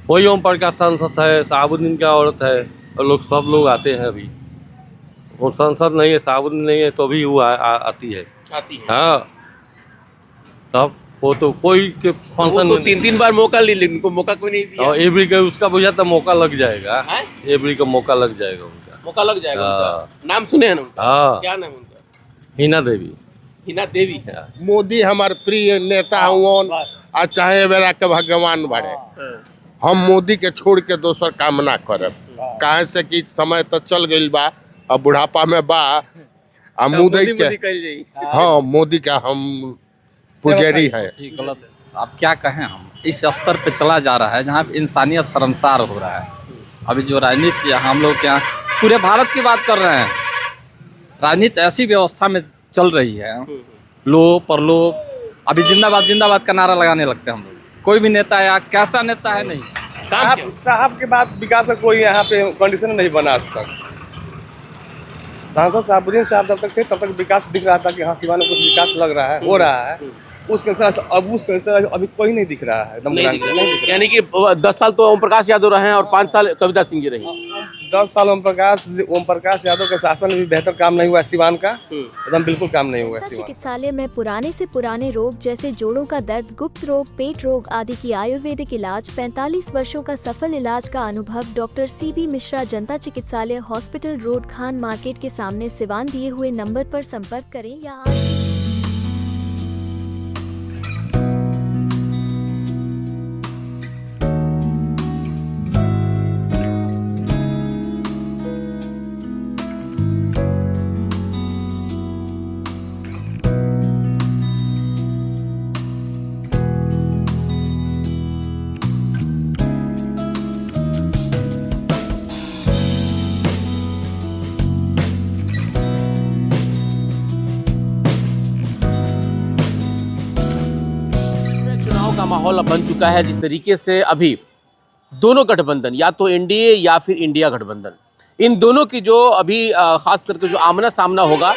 वही ओम प्रकाश सांसद है, शहाबुद्दीन का औरत है, और लोग सब लोग आते हैं अभी। वो सांसद नहीं है, शहाबुद्दीन नहीं है, तो भी वो आती है। हाँ, तब वो तो कोई के फंक्शन तो 3 बार मौका ले, लेकिन उनको मौका कोई नहीं दिया। और एवरी का उसका बुझा तो मौका लग जाएगा। हैं? एवरी का मौका लग जाएगा उनका। मौका लग जाएगा हाँ। उनका। नाम सुने हैं ना उनका? हाँ, क्या नाम है उनका? हिना देवी। हिना देवी। मोदी हमारे प्रिय नेता हुआ और चाहे बेला के भगवान बड़े। हम मोदी के छोड़ के दोसर काम ना करब, काहे से कि समय तो चल गई बा, अब बुढ़ापा में बा। मोदी के हाँ, मोदी का हम पुजारी है। गलत, अब क्या कहें, हम इस स्तर पे चला जा रहा है जहाँ इंसानियत शर्मसार हो रहा है। अभी जो राजनीति हम लोग क्या पूरे भारत की बात कर रहे हैं, राजनीति ऐसी व्यवस्था में चल रही है, लो परलोक, अभी जिंदाबाद जिंदाबाद का नारा लगाने लगते हैं हम लोग। कोई भी नेता या कैसा नेता है नहीं, साहब के बाद विकास का कोई यहाँ पे कंडीशन नहीं बना आज तक। सांसद शहाबुद्दीन साहब जब तक थे तब तक विकास दिख रहा था कि हाँ सिवान में कुछ विकास लग रहा है, हो रहा है। उस कंसर अब उस कंसर अभी कोई नहीं दिख रहा है, एकदम नहीं नहीं दिख दिख रहा। रहा। यानी कि 10 साल तो ओम प्रकाश यादव रहे हैं और 5 साल कविता सिंह जी रही। 10 साल ओम प्रकाश यादव के शासन में भी बेहतर काम नहीं हुआ सिवान का, एकदम बिल्कुल काम नहीं हुआ सिवान। चिकित्सालय में पुराने से पुराने रोग जैसे जोड़ों का दर्द, गुप्त रोग, पेट रोग आदि की आयुर्वेदिक इलाज, 45 वर्षों का सफल इलाज का अनुभव। डॉक्टर CB मिश्रा, जनता चिकित्सालय, हॉस्पिटल रोड, खान मार्केट के सामने, सिवान। दिए हुए नंबर पर संपर्क करें या चुनाव का माहौल अब बन चुका है जिस तरीके से अभी दोनों गठबंधन, या तो एनडीए या फिर इंडिया गठबंधन, इन दोनों की जो अभी खास करके जो आमना सामना होगा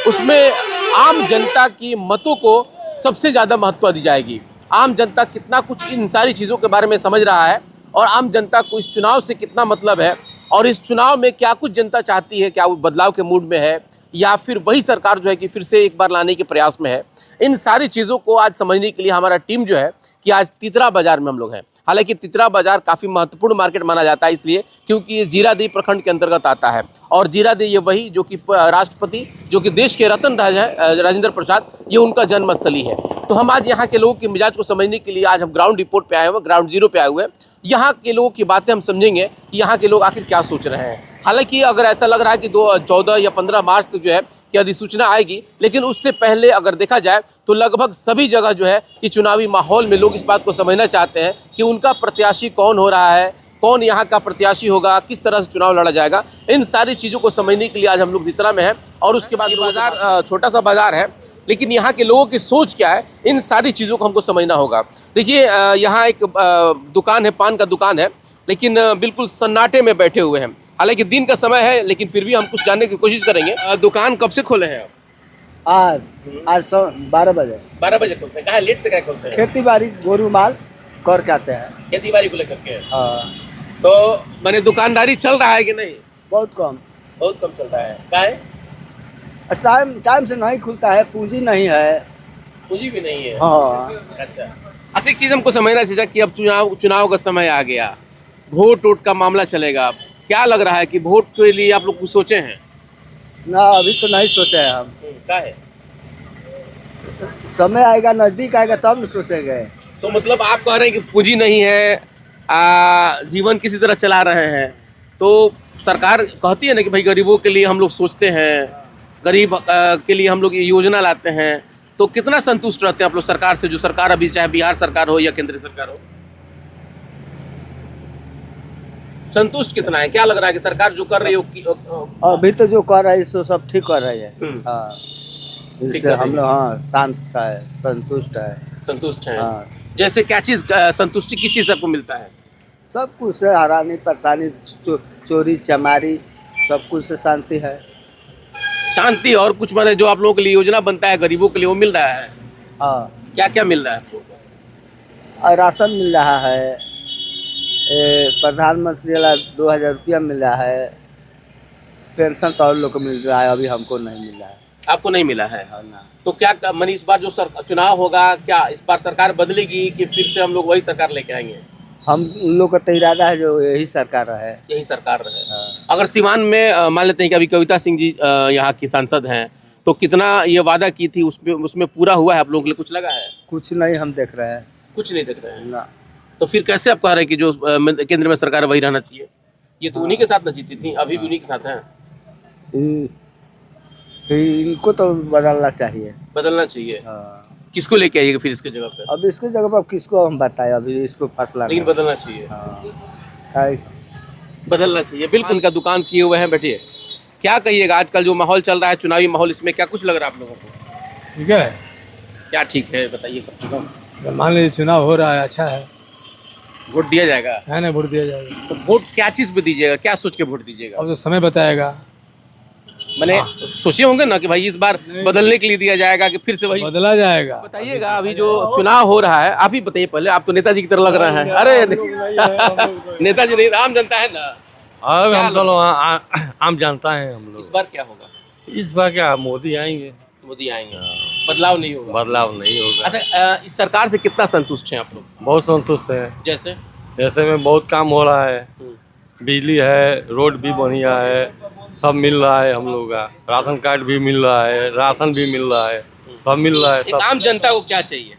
उसमें आम जनता की मतों को सबसे ज़्यादा महत्व दी जाएगी। आम जनता कितना कुछ इन सारी चीज़ों के बारे में समझ रहा है और आम जनता को इस चुनाव से कितना मतलब है और इस चुनाव में क्या कुछ जनता चाहती है, क्या वो बदलाव के मूड में है या फिर वही सरकार जो है कि फिर से एक बार लाने के प्रयास में है। इन सारी चीज़ों को आज समझने के लिए हमारा टीम जो है कि आज तितरा बाजार में हम लोग हैं। हालांकि तितरा बाजार काफ़ी महत्वपूर्ण मार्केट माना जाता है इसलिए क्योंकि ये जीरादेई प्रखंड के अंतर्गत आता है और जीरादेई ये वही जो कि राष्ट्रपति, जो कि देश के रत्न राजा है राजेंद्र प्रसाद, ये उनका जन्मस्थली है। तो हम आज यहाँ के लोगों के मिजाज को समझने के लिए आज हम ग्राउंड रिपोर्ट पे आए हुए, ग्राउंड जीरो पे आए हुए। यहाँ के लोगों की बातें हम समझेंगे कि यहाँ के लोग आखिर क्या सोच रहे हैं। हालांकि अगर ऐसा लग रहा है कि 14 या 15 मार्च तक जो है कि अधिसूचना आएगी, लेकिन उससे पहले अगर देखा जाए तो लगभग सभी जगह जो है कि चुनावी माहौल में लोग इस बात को समझना चाहते हैं कि उनका प्रत्याशी कौन हो रहा है, कौन यहाँ का प्रत्याशी होगा, किस तरह से चुनाव लड़ा जाएगा। इन सारी चीज़ों को समझने के लिए आज हम लोग तितरा में हैं और उसके बाद बाजार, छोटा सा बाजार है, लेकिन यहाँ के लोगों की सोच क्या है, इन सारी चीज़ों को हमको समझना होगा। देखिए यहाँ एक दुकान है, पान का दुकान है, लेकिन बिल्कुल सन्नाटे में बैठे हुए हैं। हालांकि दिन का समय है लेकिन फिर भी हम कुछ जानने की कोशिश करेंगे। दुकान कब से खोले हैं आप? आज 12 बजे। 12 बजे खोलते हैं। कहाँ लेट से क्या खोलते हैं? खेती बाड़ी गोरू माल कर के आते हैं। खेती बाड़ी को लेकर के। हाँ। तो मैंने दुकानदारी चल रहा है कि नहीं? बहुत कम चल रहा है। क्या है? टाइम से नहीं खुलता है, पूंजी नहीं है। पूंजी भी नहीं है। हाँ। अच्छा एक चीज़ हमको समझना चाहिए कि अब चुनाव का समय आ गया, वोट का मामला चलेगा। क्या लग रहा है कि वोट के लिए आप लोग कुछ सोचे हैं? ना अभी तो नहीं सोचे हैं हम। क्या है? समय आएगा, नजदीक आएगा तब न सोचेंगे। तो मतलब आप कह रहे हैं कि पूंजी नहीं है, जीवन किसी तरह चला रहे हैं, तो सरकार कहती है ना कि भाई गरीबों के लिए हम लोग सोचते हैं, गरीब के लिए हम लोग ये योजना लाते हैं, तो कितना संतुष्ट रहते हैं आप लोग सरकार से, जो सरकार अभी चाहे बिहार सरकार हो या केंद्र सरकार हो? संतुष्ट कितना है? क्या लग रहा है कि सरकार जो कर रही है अभी तो जो कर रही है सो सब ठीक कर रही है। हाँ, इससे हम लोग हाँ शांत सा है, संतुष्ट है। हाँ। जैसे क्या चीज संतुष्टि किस चीज को मिलता है? सब कुछ से हरानी परेशानी चोरी चमारी सब कुछ से शांति है। शांति और कुछ माने जो आप लोगों के लिए योजना बनता है गरीबों के लिए वो मिल रहा है? हाँ। क्या क्या मिल रहा है आपको? राशन मिल रहा है, प्रधानमंत्री वाला 2000 रुपया मिला है, पेंशन तो और लोग को मिल रहा है, अभी हमको नहीं मिला है। आपको नहीं मिला है? हाँ ना। तो क्या मानी इस बार जो चुनाव होगा, क्या इस बार सरकार बदलेगी कि फिर से हम लोग वही सरकार लेके आएंगे? हम लोग का तो इरादा है जो यही सरकार है। यही सरकार रहे। हाँ। अगर सीवान में मान लेते हैं कि अभी कविता सिंह जी यहाँ की सांसद हैं, तो कितना ये वादा की थी उसमें पूरा हुआ है? आप लोगों के लिए कुछ लगा है? कुछ नहीं हम देख रहे हैं। कुछ नहीं देख रहे हैं ना। तो फिर कैसे आप कह रहे हैं कि जो केंद्र में सरकार वही रहना चाहिए? ये तो उन्हीं के साथ न जीती थी, अभी भी उन्हीं के साथ हैं। तो इनको तो बदलना चाहिए। बदलना चाहिए। हाँ। किसको लेके आइएगा फिर इसके जगह पे? अब इसके जगह पर किसको हम बताएं, अभी इसको फैसला लेकिन नहीं। बदलना चाहिए। हाँ। बदलना चाहिए, बिल्कुल। का दुकान किए हुए हैं, बैठिए। क्या कहिएगा, आजकल जो माहौल चल रहा है, चुनावी माहौल, इसमें क्या कुछ लग रहा है आप लोगों को? ठीक है, क्या ठीक है बताइए। कम से कम मान लीजिए चुनाव हो रहा है, अच्छा है, वोट दिया जाएगा? है ना, वोट दिया जाएगा। तो वोट क्या चीज पे दीजिएगा, क्या सोच के वोट दीजिएगा? अब तो समय बताएगा। मैंने सोचे होंगे ना कि भाई इस बार बदलने के लिए दिया जाएगा कि फिर से वही बदला जाएगा। बताइएगा। अभी जो चुनाव हो रहा है, आप ही बताइए पहले। आप तो नेताजी की तरह लग रहे हैं। अरे नेताजी नहीं, आम जनता है ना। अब हम तो आम जानता है हम इस लोग। बार क्या होगा? इस बार क्या मोदी आएंगे, मोदी आएंगे, बदलाव नहीं होगा। बदलाव नहीं होगा। अच्छा, इस सरकार से कितना संतुष्ट हैं आप लोग? बहुत संतुष्ट है। जैसे जैसे में बहुत काम हो रहा है, बिजली है, रोड भी बढ़िया है, सब मिल रहा है हम लोग का। राशन कार्ड भी मिल रहा है, राशन भी मिल रहा है, सब मिल रहा है। एक सब आम जनता को क्या चाहिए?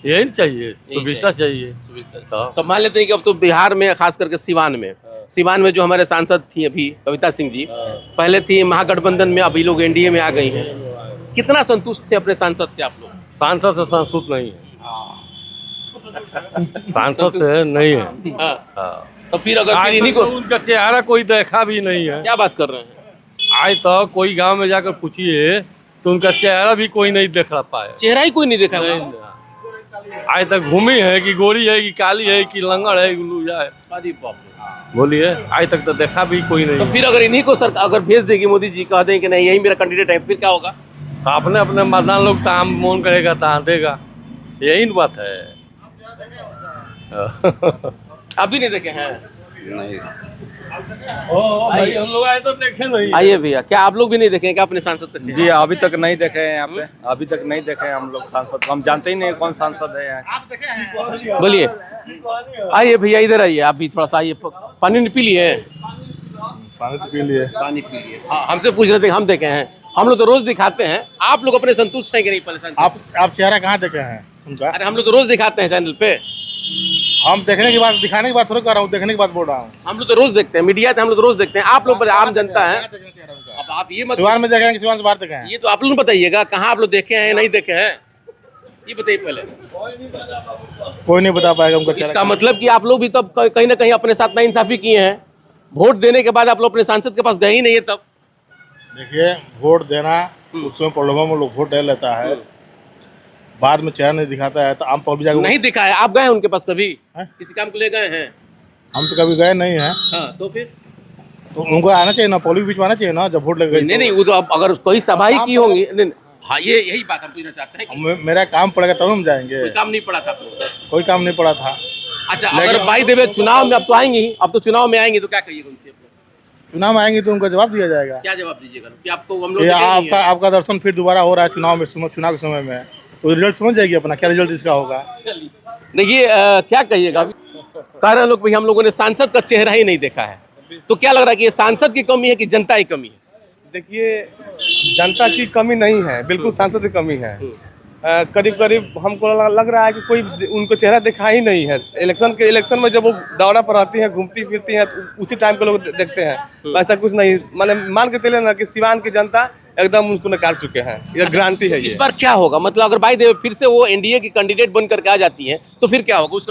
यही चाहिए, सुविधा चाहिए। तो मान लेते हैं कि अब तो बिहार में, खास करके सिवान में जो हमारे सांसद थी अभी कविता सिंह जी, पहले थी महागठबंधन में, अभी लोग एनडीए में आ गई हैं। कितना संतुष्ट थे अपने सांसद से आप लोग? सांसद से संतुष्ट नहीं है, सांसद से नहीं है। हाँ। तो फिर अगर आज इन्हीं तक को, तो उनका चेहरा कोई देखा भी नहीं है। क्या बात कर रहे हैं? आज तक कोई गांव में जाकर पूछिए तो उनका चेहरा भी कोई नहीं देख पाया। चेहरा ही कोई नहीं देखा हुआ। नहीं, आज तक घूमी है कि गोरी है कि काली है कि लंगड़ है कि लूजा है, अरे बाप रे। बोलिए। आज तक तो देखा भी कोई नहीं। तो फिर अगर इन्हीं को सरकार अगर भेज देगी, मोदी जी कह दें कि नहीं यही मेरा कैंडिडेट है, फिर क्या होगा? तो अपने अपने मतदान लोग ताम मोन करेगा, ताम देगा, यही न बात है। अभी नहीं देखे हैं? नहीं। भाई हम लोग आए तो देखे नहीं। आइए भैया, क्या आप लोग भी नहीं देखे क्या अपने सांसद का चेहरा? जी अभी तक नहीं देखे हैं यहाँ पे, अभी तक नहीं देखे हैं हम लोग सांसद को। हम जानते ही नहीं कौन सांसद है यहाँ। बोलिए। आइए भैया, इधर आइए। आप भी थोड़ा सा आइए। पानी नहीं पी लिए? पानी पी लिए। पानी पी लिए। हाँ, हमसे पूछ रहे थे, हम देखे हैं। हम लोग तो रोज दिखाते हैं। आप लोग अपने संतुष्ट हैं कि नहीं? पहले सांसद आप चेहरा कहाँ देखे हैं उनका? अरे हम लोग तो रोज दिखाते हैं चैनल पे। हम देखने की बात, दिखाने की बात थोड़ी कर रहा हूँ, देखने की बात बोल रहा हूँ। हम लोग तो रोज देखते हैं, मीडिया पे हम लोग तो रोज देखते हैं। आप लोग आम जनता है, अब आप ये मत, सिवान में देखे हैं कि सिवान से बाहर देखे हैं? ये तो आप लोग बताइएगा कहाँ आप लोग देखे हैं नहीं देखे हैं, ये बताइए पहले। कोई नहीं बता पाएगा उनका चेहरा। इसका मतलब कि आप लोग भी तब कहीं ना कहीं अपने साथ नाइंसाफी किए हैं। वोट देने के बाद आप लोग अपने सांसद के पास गए ही नहीं है। तब देखिए, वोट देना, उसमें प्रॉब्लम में लोग वोट दे लेता है, बाद में चेहरा नहीं दिखाता है, तो आम पब्लिक जाकर नहीं दिखा है। आप गए हैं उनके पास कभी? हैं? किसी काम को ले गए हैं? हम तो कभी गए नहीं हैं। हाँ, तो फिर तो उनको आना चाहिए ना, पब्लिक बीच में आना चाहिए ना, जब वोट लगे। नहीं, वो तो अब अगर कोई सभा ही की होंगी। नहीं, हाँ, ये यही बात हम पूछना चाहते हैं कि मेरा काम पड़ेगा तब हम जाएंगे। कोई काम नहीं पड़ा था आप लोगों का? कोई काम नहीं पड़ा था। अच्छा, अगर बाई देवे चुनाव में अब तो आएंगी, अब तो चुनाव में आएंगे, तो क्या कहिएगा उनसे? चुनाव में आएंगे तो उनको जवाब दिया जाएगा। क्या जवाब दीजिएगा कि आपको हम लोग ये देखे नहीं हैं? आपका दर्शन फिर दोबारा हो रहा है चुनाव के समय में, तो रिजल्ट समझ जाएगी अपना, क्या रिजल्ट इसका होगा। देखिए, क्या कहिएगा? कह रहे हैं लोग भाई हम लोगों ने सांसद का चेहरा ही नहीं देखा है, तो क्या लग रहा है कि ये सांसद की कमी है कि जनता की कमी है? देखिए, जनता की कमी नहीं है, बिल्कुल सांसद की कमी है। करीब करीब हमको लग रहा है कि कोई उनको चेहरा दिखा ही नहीं है। इलेक्शन में जब वो दौरा पर रहती हैं, घूमती फिरती हैं, तो उसी टाइम पे लोग देखते हैं। ऐसा कुछ नहीं, मतलब मान के चले ना कि सिवान की जनता एकदम उसको नकार चुके हैं, ये गारंटी है। इस बार क्या होगा? मतलब अगर बाई देवे फिर से वो एनडीए की कैंडिडेट बन करके आ जाती है, तो फिर क्या होगा? उस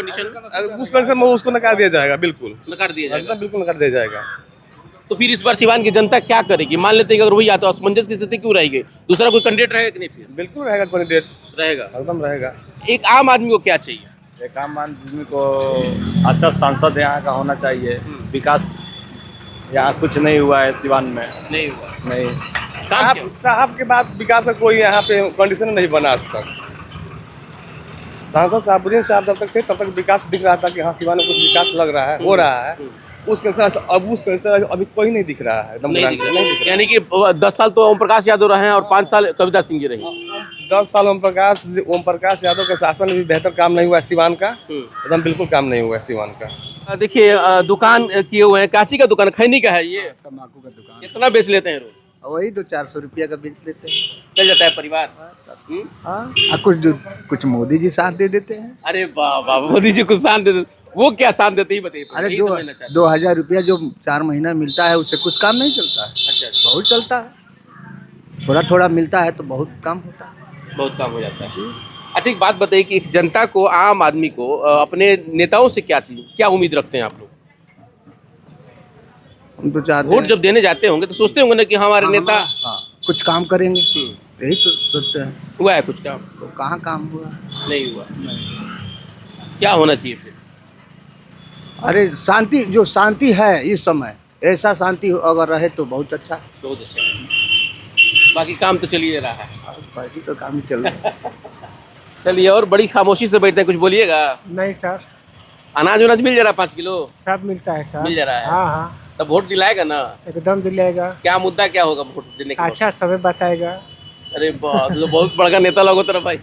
कंडीशन में उसको नकार दिया जाएगा, बिल्कुल नकार दिया जाएगा। एकदम बिल्कुल नकार दिया जाएगा। तो फिर इस बार सिवान की जनता क्या करेगी? मान लेते हैं कि अगर वही आता है, असमंजस की स्थिति क्यों रहेगी? दूसरा कोई कैंडिडेट रहेगा कि नहीं? फिर बिल्कुल रहेगा, कैंडिडेट रहेगा, एकदम रहेगा। एक आम आदमी को क्या चाहिए? एक आम आदमी को अच्छा सांसद यहाँ का होना चाहिए। विकास यहाँ कुछ नहीं हुआ है सिवान में, नहीं हुआ। नहीं। साहब के बाद विकास का कोई यहाँ पे कंडीशन नहीं बना आज तक। सांसद शहाबुद्दीन साहब जब तक थे तब तक विकास दिख रहा था कि हाँ सिवान में कुछ विकास लग रहा है, हो रहा है। उस कैंसर अब उस कैंसर अभी कोई नहीं दिख रहा है, एकदम नहीं दिख नहीं दिख रहा। यानी कि 10 साल तो ओम प्रकाश यादव रहे हैं और 5 साल कविता सिंह जी रही। रहा। 10 साल ओम प्रकाश यादव के शासन में भी बेहतर काम नहीं हुआ सिवान का, एकदम बिल्कुल काम नहीं हुआ सिवान का। देखिए दुकान किए हुए हैं, काची का दुकान, खैनी का है ये, तम्बाकू का दुकान, कितना बेच लेते हैं रोज? वही 200-400 रुपया का बेच लेते हैं। चल जाता है परिवार? हाँ, कुछ मोदी जी साथ दे देते हैं। अरे वाह वाह, मोदी जी कुछ शान देते, वो क्या शान देते ही बताइए। अरे यही समझना चाहते हैं। 2000 रुपया जो 4 महीना मिलता है उससे कुछ काम नहीं चलता है। अच्छा, बहुत चलता है, थोड़ा थोड़ा मिलता है तो बहुत काम होता है। बहुत काम हो जाता है। अच्छा एक बात बताइए कि जनता को, आम आदमी को अपने नेताओं से क्या उम्मीद रखते हैं आप लोग? हम तो चाहते वोट हैं जब देने जाते होंगे तो सोचते होंगे ना कि हमारे नेता कुछ काम करेंगे, यही तो सोचते हैं। हुआ है कुछ काम? तो कहाँ काम हुआ? नहीं हुआ। क्या होना चाहिए फिर? अरे शांति, जो शांति है इस समय, ऐसा शांति अगर रहे तो बहुत अच्छा। बहुत अच्छा। बाकी काम तो चलिए रहा है। बाकी तो काम ही चल रहा है। चलिए, और बड़ी खामोशी से बैठते हैं, कुछ बोलिएगा। नहीं सर, अनाज उनाज मिल जा रहा है 5 किलो? सब मिलता है सर। मिल जा रहा है? हाँ हाँ, तो वोट दिलाएगा ना? एकदम दिलाएगा। क्या मुद्दा क्या होगा वोट देने के बाद? अच्छा समय बताएगा। अरे तो बहुत बड़ा नेता लोग तरफ भाई।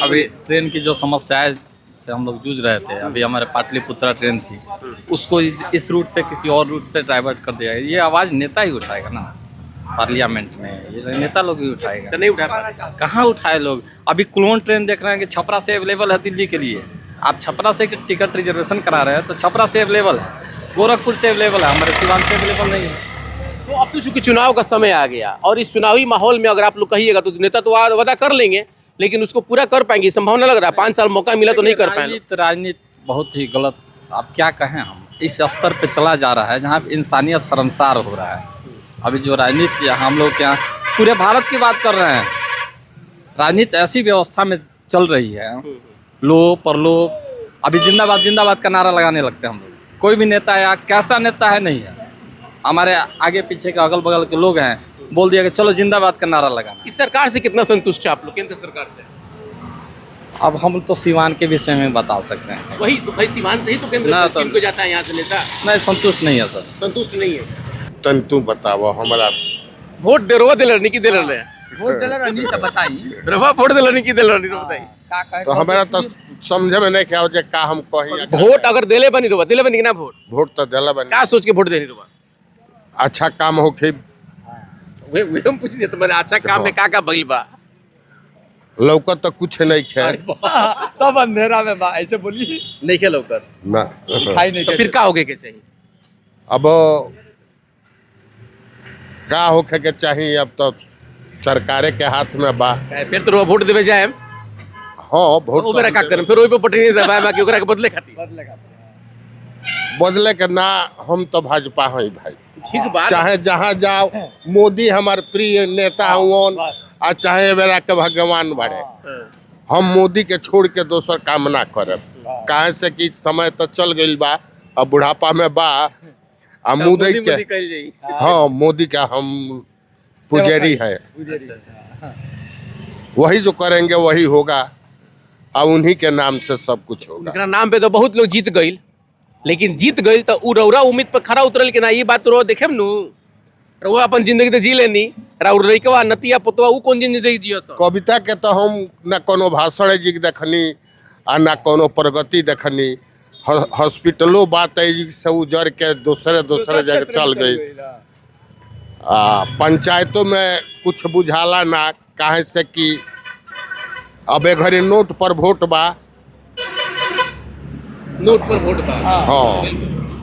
अभी ट्रेन की जो समस्या है से हम लोग जूझ रहे थे, अभी हमारे पाटलिपुत्रा ट्रेन थी, उसको इस रूट से किसी और रूट से डाइवर्ट कर दिया। ये आवाज़ नेता ही उठाएगा ना पार्लियामेंट में, ये नेता लोग ही उठाएगा। तो नहीं उठा पा रहे। कहाँ उठाए लोग? अभी क्लोन ट्रेन देख रहे हैं कि छपरा से अवेलेबल है दिल्ली के लिए। आप छपरा से टिकट रिजर्वेशन करा रहे हैं तो छपरा से अवेलेबल है, गोरखपुर से अवेलेबल है, हमारे सिवान से अवेलेबल नहीं है। तो अब तो चूंकि चुनाव का समय आ गया और इस चुनावी माहौल में अगर आप लोग कहिएगा तो नेता तो वादा कर लेंगे, लेकिन उसको पूरा कर पाएंगे? संभावना लग रहा है 5 साल मौका मिला तो नहीं कर पाएंगे। राजनीति बहुत ही गलत, अब क्या कहें हम, इस स्तर पे चला जा रहा है जहाँ इंसानियत शर्मसार हो रहा है। अभी जो राजनीति हम लोग क्या पूरे भारत की बात कर रहे हैं, राजनीति ऐसी व्यवस्था में चल रही है, लोग परलोक, अभी जिंदाबाद जिंदाबाद का नारा लगाने लगते हैं हम लोग। कोई भी नेता या कैसा नेता है नहीं है, हमारे आगे पीछे के अगल बगल के लोग हैं, बोल दिया कि चलो जिंदाबाद का नारा लगाना। इस सरकार से कितना संतुष्ट है आप लोग, केंद्र सरकार से? अब हम तो सिवान के विषय में बता सकते हैं। वही तो भाई, सिवान से ही तो केंद्र ना तो- पश्चिम को जाता है यहाँ से नेता। नहीं, संतुष्ट नहीं है सर। संतुष्ट नहीं है। तन तू बताओ हमारा वोट दे रहा दिलरनी की दिलर वोट दिला रहनी तो बताई। रवा वोट दिलरनी की दिलरनी बताई। तो हमारा तो समझे में नहीं क्या हो जाए का हम कहीं। वोट अगर दिले बनी रवा, दिले बनी कि ना वोट? वोट तो दिला बनी, क्या सोच के वोट देनी रवा? अच्छा काम होके वे हम पूछ रहे तो मैंने अच्छा काम में का भइल बा? लौकत तो कुछ नहीं खे सब अंधेरा में बा, ऐसे बोली नहीं खेलो कर ना। दिखाई नहीं। तो फिर का होगे के चाहिए? अब का होके के चाहिए, अब तो सरकारे के हाथ में बा। फिर तो वोट देवे जाए, हाँ वोट वो मेरा का करम, फिर वही पे पटनी दबाए बाकी ओकरा के बदले खाती। बदले के ना, हम तो भाजपा हैं भाई। ठीक बात। चाहे जहाँ जाओ, मोदी हमारे प्रिय नेता हुआ, और चाहे बेरा के भगवान बड़े, हम मोदी के छोड़ के दोसर काम ना करे। काहे से कि समय तो चल गई बा, अब बुढ़ापा में बा, आ मोदी के, हाँ मोदी का हम पुजारी है, वही जो करेंगे वही होगा, और उन्हीं के नाम से सब कुछ होगा। एकरा नाम पे तो बहुत लोग जीत गई, लेकिन जीत गई तो उ रौरा उम्मीद पर खरा उतरल कि ना, ये बात तो देखे नु रउआ अपन जिंदगी तो जी लेनी, राउर लइकवा नतिया पुतवा उ कौन जिंदगी जियो सब? कविता के तो हम ना कोनो भाषण जी देखनी आ ना कोनो प्रगति देखनी। हॉस्पिटलों बात है से उजड़ के दूसरे जगह चल गई। पंचायतों में कुछ बुझाला ना, काहे से कि अब घड़ी नोट पर वोट बा। नोट पर वोट बा। हाँ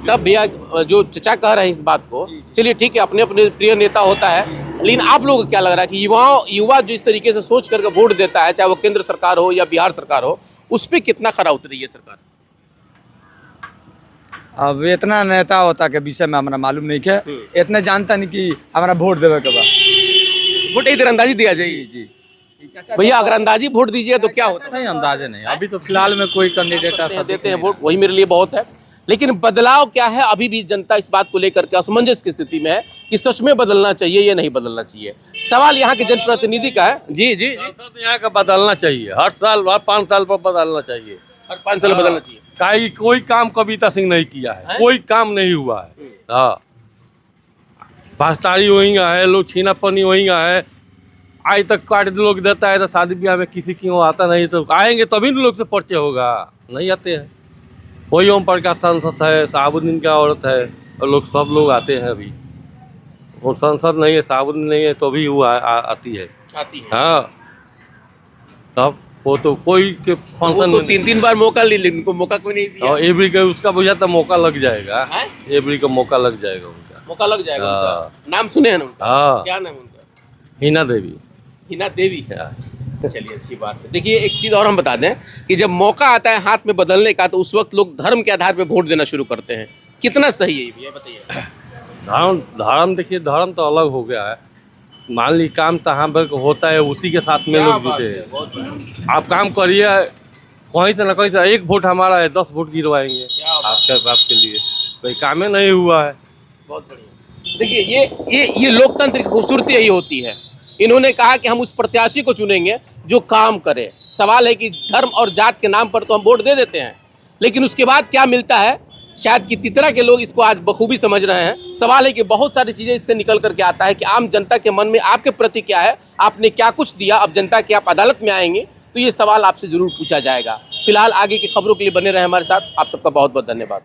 तब भैया जो चचा कह रहे हैं इस बात को, चलिए ठीक है, अपने अपने प्रिय नेता होता है, लेकिन आप लोगों को क्या लग रहा है कि युवा जो इस तरीके से सोच करके वोट देता है, चाहे वो केंद्र सरकार हो या बिहार सरकार हो, उस पर कितना खरा उतरी है सरकार? अब इतना नेता होता के विषय में हमारा मालूम नहीं है, इतना जानता नहीं कि हमारा वोट देवे के बाद वोट इधर अंदाजी दिया जाए जी भैया, अगर अंदाजी वोट दीजिए तो क्या होता है? नहीं, अंदाजे नहीं, अभी तो फिलहाल में कोई कैंडिडेट ऐसा देते हैं वोट, वही मेरे लिए बहुत है। लेकिन बदलाव क्या है, अभी भी जनता इस बात को लेकर के असमंजस की स्थिति में है कि सच में बदलना चाहिए या नहीं बदलना चाहिए। सवाल यहाँ के जनप्रतिनिधि का है। जी जी, सांसद यहाँ का बदलना चाहिए, हर साल हर 5 साल पर बदलना चाहिए, हर 5 साल बदलना चाहिए। काहे कोई काम कविता सिंह नहीं किया है, कोई काम नहीं हुआ है। हाँ, पास्तारी वहीं का है, लोग छीना पनी वहीं का है। आज तक कार्ड लोग देता है तो शादी ब्याह में किसी की वो आता नहीं, तो आएंगे तभी तो लोग से परिचय होगा, नहीं आते हैं। वही ओम प्रकाश सांसद है, साहबुद्दीन का औरत है, और लोग सब लोग आते हैं। अभी वो सांसद नहीं है, साहबुद्दीन नहीं है, तो भी वो आती है। हाँ, तब वो तो कोई के फंक्शन तो 3-3 बार मौका ले, इनको मौका कोई नहीं दिया। और एवरी का उसका बुझा तो मौका लग जाएगा, एवरी का मौका लग जाएगा, उनका मौका लग जाएगा उनका। नाम सुने हैं ना उनका? हाँ, क्या नाम है उनका? हिना देवी। हिना देवी। चलिए, अच्छी बात है। देखिए, एक चीज़ और हम बता दें कि जब मौका आता है हाथ में बदलने का, तो उस वक्त लोग धर्म के आधार पर वोट देना शुरू करते हैं। कितना सही है ये बताइए। धर्म देखिए, धर्म तो अलग हो गया है। मान ली काम तो यहाँ पर होता है, उसी के साथ में लोग जुटे हैं। आप काम करिए, कहीं से ना कहीं से, 1 वोट हमारा है, 10 वोट गिरवाएंगे आपके लिए, कोई काम ही नहीं हुआ है। बहुत बढ़िया। देखिए, ये लोकतंत्र की खूबसूरती यही होती है। इन्होंने कहा कि हम उस प्रत्याशी को चुनेंगे जो काम करे। सवाल है कि धर्म और जात के नाम पर तो हम वोट दे देते हैं, लेकिन उसके बाद क्या मिलता है, शायद कि तितरा के लोग इसको आज बखूबी समझ रहे हैं। सवाल है कि बहुत सारी चीज़ें इससे निकल करके आता है कि आम जनता के मन में आपके प्रति क्या है, आपने क्या कुछ दिया। अब जनता की आप अदालत में आएंगे तो ये सवाल आपसे जरूर पूछा जाएगा। फिलहाल आगे की खबरों के लिए बने रहे हमारे साथ। आप सबका बहुत बहुत धन्यवाद।